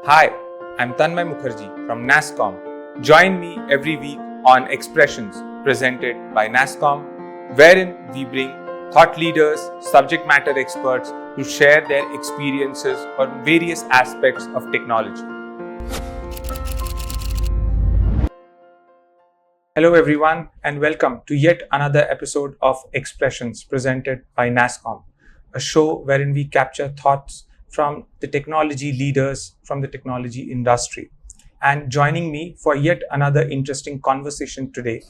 Hi, I'm Tanmay Mukherjee from NASSCOM. Join me every week on Expressions presented by NASSCOM, wherein we bring thought leaders, subject matter experts to share their experiences on various aspects of technology. Hello everyone and welcome to yet another episode of Expressions presented by NASSCOM, a show wherein we capture thoughts from the technology leaders from the technology industry. And joining me for yet another interesting conversation today,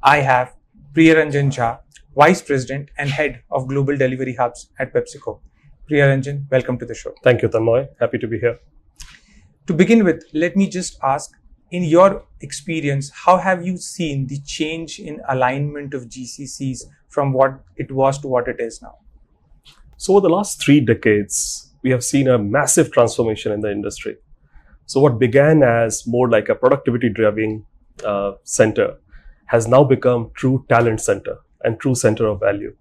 I have Priyaranjhan Jha, Vice President and Head of Global Delivery Hubs at PepsiCo. Priyaranjhan, welcome to the show. Thank you, Tanmay. Happy to be here. To begin with, let me just ask, in your experience, how have you seen the change in alignment of GCCs from what it was to what it is now? So over the last 3 decades, we have seen a massive transformation in the industry. So what began as more like a productivity-driven center has now become true talent center and true center of value.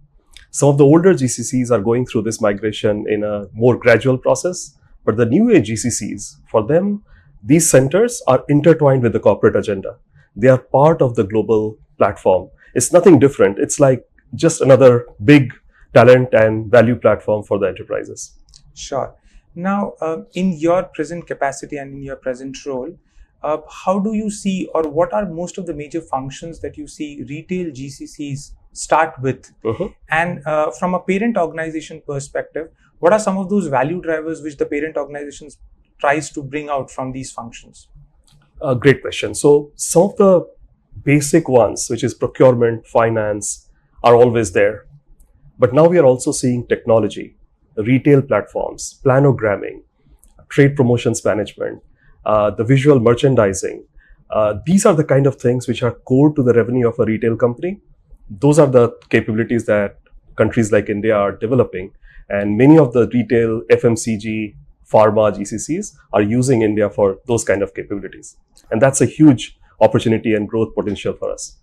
Some of the older GCCs are going through this migration in a more gradual process, but the new age GCCs, for them, these centers are intertwined with the corporate agenda. They are part of the global platform. It's nothing different. It's like just another big talent and value platform for the enterprises. Sure. Now, in your present capacity and in your present role, how do you see, or what are most of the major functions that you see retail GCCs start with? And from a parent organization perspective, what are some of those value drivers which the parent organizations tries to bring out from these functions? Great question. So some of the basic ones, which is procurement, finance, are always there. But now we are also seeing technology, retail platforms, planogramming, trade promotions management, the visual merchandising. These are the kind of things which are core to the revenue of a retail company. Those are the capabilities that countries like India are developing. And many of the retail, FMCG, pharma GCCs are using India for those kind of capabilities. And that's a huge opportunity and growth potential for us.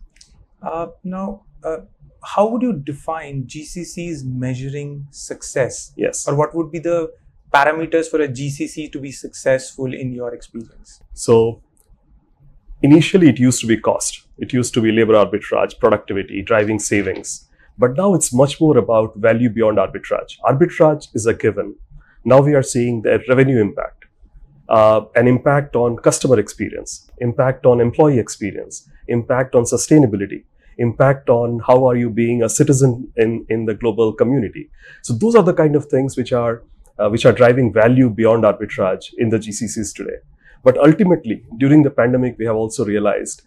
How would you define GCCs measuring success? Yes. Or what would be the parameters for a GCC to be successful in your experience? So initially it used to be cost. It used to be labor arbitrage, productivity, driving savings. But now it's much more about value beyond arbitrage. Arbitrage is a given. Now we are seeing the revenue impact, an impact on customer experience, impact on employee experience, impact on sustainability, impact on how are you being a citizen in the global community. So those are the kind of things which are driving value beyond arbitrage in the GCCs today. But ultimately, during the pandemic, we have also realized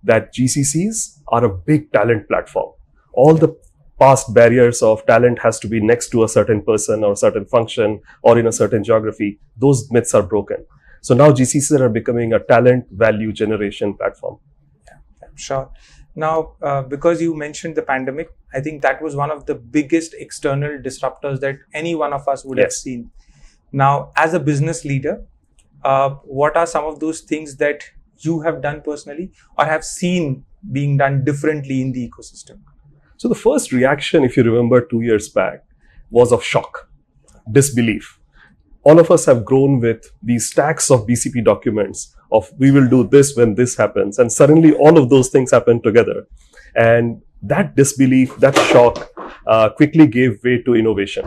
that GCCs are a big talent platform. All the past barriers of talent has to be next to a certain person or a certain function or in a certain geography. Those myths are broken. So now GCCs are becoming a talent value generation platform. Yeah, sure. Now, because you mentioned the pandemic, I think that was one of the biggest external disruptors that any one of us would have seen. Now, as a business leader, what are some of those things that you have done personally or have seen being done differently in the ecosystem? So the first reaction, if you remember 2 years back, was of shock, disbelief. All of us have grown with these stacks of BCP documents of we will do this when this happens. And suddenly all of those things happen together. And that disbelief, that shock quickly gave way to innovation.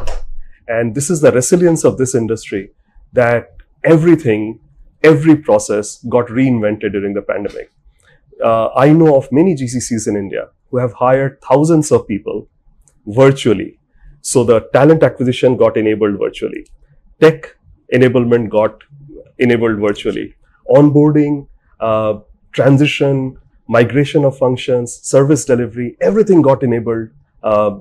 And this is the resilience of this industry, that everything, every process got reinvented during the pandemic. I know of many GCCs in India who have hired thousands of people virtually. So the talent acquisition got enabled virtually. Tech enablement got enabled virtually. Onboarding, transition, migration of functions, service delivery, everything got enabled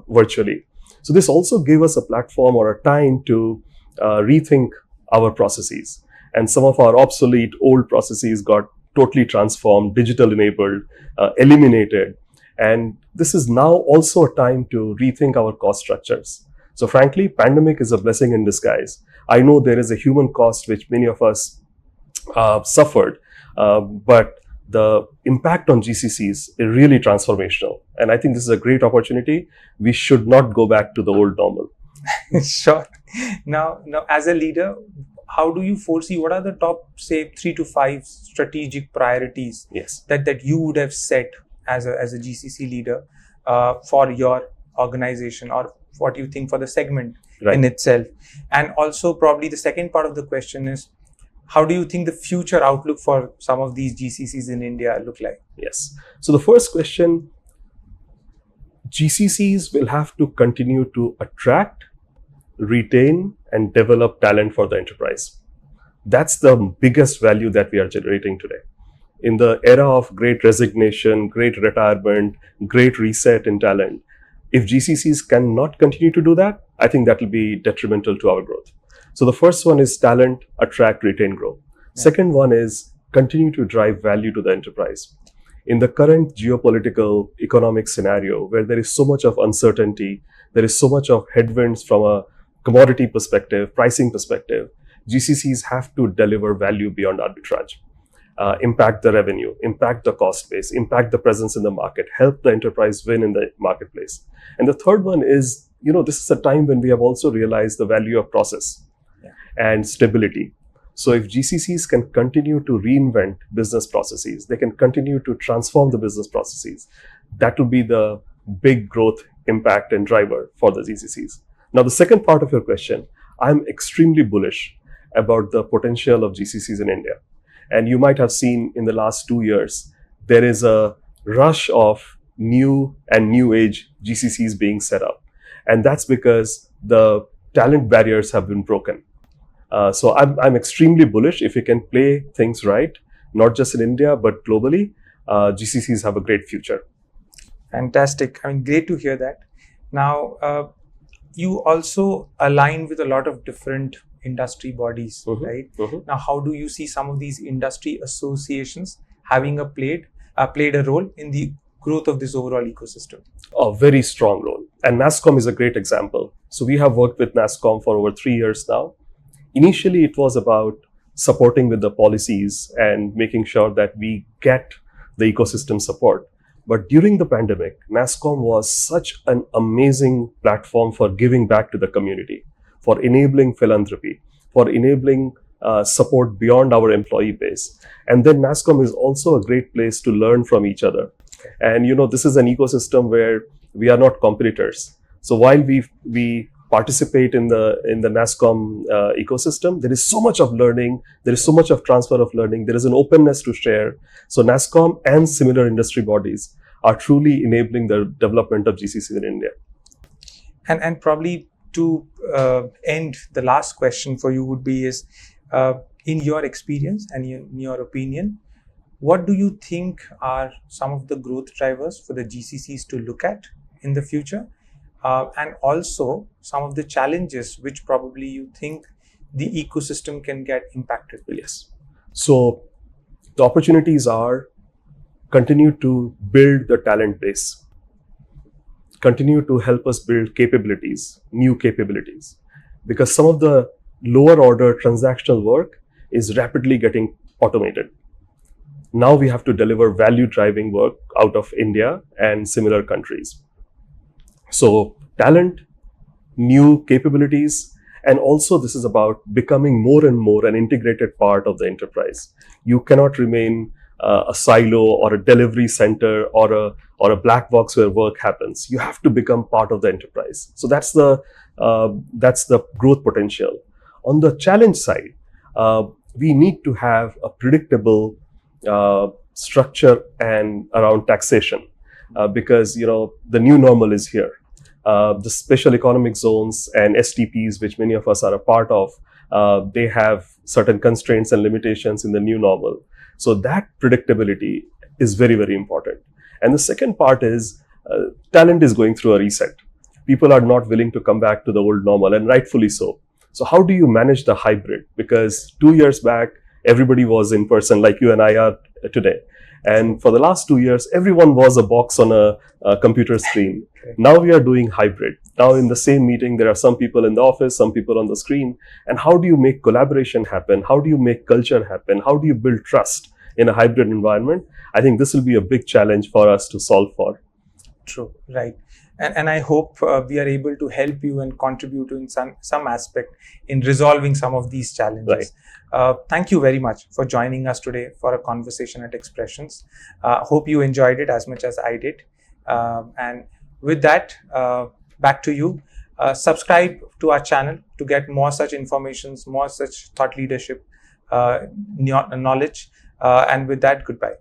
virtually. So this also gave us a platform or a time to rethink our processes. And some of our obsolete old processes got totally transformed, digital enabled, eliminated. And this is now also a time to rethink our cost structures. So frankly, pandemic is a blessing in disguise. I know there is a human cost which many of us suffered, but the impact on GCCs is really transformational. And I think this is a great opportunity. We should not go back to the old normal. Sure. Now, as a leader, how do you foresee, what are the top, say, 3 to 5 strategic priorities Yes. that you would have set as a GCC leader for your organization, or what you think for the segment in itself? And also probably the second part of the question is, how do you think the future outlook for some of these GCCs in India look like? Yes. So the first question, GCCs will have to continue to attract, retain, and develop talent for the enterprise. That's the biggest value that we are generating today. In the era of great resignation, great retirement, great reset in talent, if GCCs cannot continue to do that, I think that will be detrimental to our growth. So the first one is talent, attract, retain, grow. Yeah. Second one is continue to drive value to the enterprise. In the current geopolitical economic scenario where there is so much of uncertainty, there is so much of headwinds from a commodity perspective, pricing perspective, GCCs have to deliver value beyond arbitrage. Impact the revenue, impact the cost base, impact the presence in the market, help the enterprise win in the marketplace. And the third one is, this is a time when we have also realized the value of process and stability. So if GCCs can continue to reinvent business processes, they can continue to transform the business processes, that will be the big growth impact and driver for the GCCs. Now, the second part of your question, I'm extremely bullish about the potential of GCCs in India. And you might have seen in the last 2 years, there is a rush of new and new age GCCs being set up. And that's because the talent barriers have been broken. So I'm extremely bullish. If we can play things right, not just in India, but globally, GCCs have a great future. Fantastic. Great to hear that. Now, you also align with a lot of different industry bodies, right? Now, how do you see some of these industry associations having played a role in the growth of this overall ecosystem? A very strong role. And NASSCOM is a great example. So we have worked with NASSCOM for over 3 years now. Initially, it was about supporting with the policies and making sure that we get the ecosystem support. But during the pandemic, NASSCOM was such an amazing platform for giving back to the community, for enabling philanthropy, for enabling support beyond our employee base. And then NASSCOM is also a great place to learn from each other. And this is an ecosystem where we are not competitors. So while we participate in the NASSCOM ecosystem, there is so much of learning, there is so much of transfer of learning, there is an openness to share. So NASSCOM and similar industry bodies are truly enabling the development of GCCs in India. And probably to end, the last question for you would be is, in your experience and in your opinion, what do you think are some of the growth drivers for the GCCs to look at in the future? And also some of the challenges which probably you think the ecosystem can get impacted with? Yes. So the opportunities are continue to build the talent base, continue to help us build capabilities, new capabilities, because some of the lower order transactional work is rapidly getting automated. Now we have to deliver value driving work out of India and similar countries. So talent, new capabilities, and also this is about becoming more and more an integrated part of the enterprise. You cannot remain a silo or a delivery center or a black box where work happens. You have to become part of the enterprise. So that's the growth potential. On the challenge side, we need to have a predictable structure and around taxation because the new normal is here. The special economic zones and STPs, which many of us are a part of, they have certain constraints and limitations in the new normal. So that predictability is very, very important. And the second part is talent is going through a reset. People are not willing to come back to the old normal, and rightfully so. So how do you manage the hybrid? Because 2 years back, everybody was in person like you and I are today. And for the last 2 years, everyone was a box on a computer screen. Okay. Now we are doing hybrid. Now in the same meeting, there are some people in the office, some people on the screen. And how do you make collaboration happen? How do you make culture happen? How do you build trust in a hybrid environment? I think this will be a big challenge for us to solve for. True, right. And I hope we are able to help you and contribute in some aspect in resolving some of these challenges. Thank you very much for joining us today for a conversation at Expressions. Hope you enjoyed it as much as I did. And with that, back to you. Subscribe to our channel to get more such informations, more such thought leadership knowledge. And with that, goodbye.